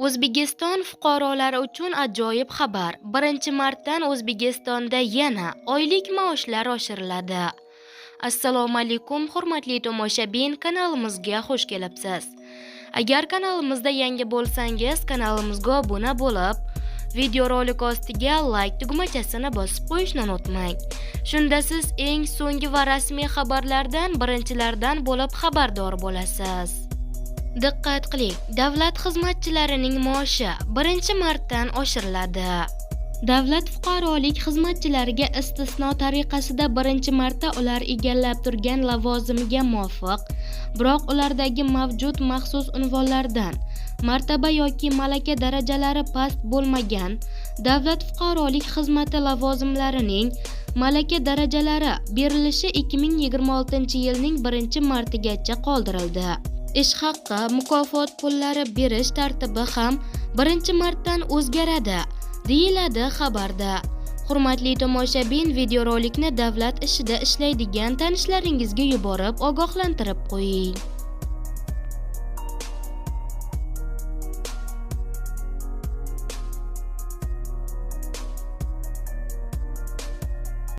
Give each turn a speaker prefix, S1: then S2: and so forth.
S1: O'zbekiston fuqarolari uchun ajoyib xabar. 1-martdan O'zbekistonda yana oylik maoshlar oshiriladi. Assalomu alaykum, hurmatli tomoshabin, kanalimizga xush kelibsiz. Agar kanalimizda yangi bo'lsangiz, kanalimizga obuna bo'lib, videorolik ostiga like tugmachasini bosib qo'yishni unutmang. Shunda siz eng so'nggi va rasmiy xabarlardan birinchilardan bo'lib xabardor bo'lasiz. Diqqat qiling, davlat xizmatchilarining maoshi 1-martdan oshiriladi. Davlat fuqarolik xizmatchilariga istisno tariqasida 1-marta ular egallab turgan lavozimiga muvofiq, biroq ulardagi mavjud maxsus unvonlardan martaba yoki malaka darajalari past bo'lmagan davlat fuqarolik xizmati lavozimlarining malaka darajalari berilishi 2026-yilning 1-martigacha qoldirildi. Ish haqi, mukofot pullari berish tartibi ham 1-martdan o'zgaradi, deyiladi xabarda. Hurmatli tomoshabin, videorolikni davlat ishida ishlaydigan tanishlaringizga yuborib ogohlantirib qo'ying.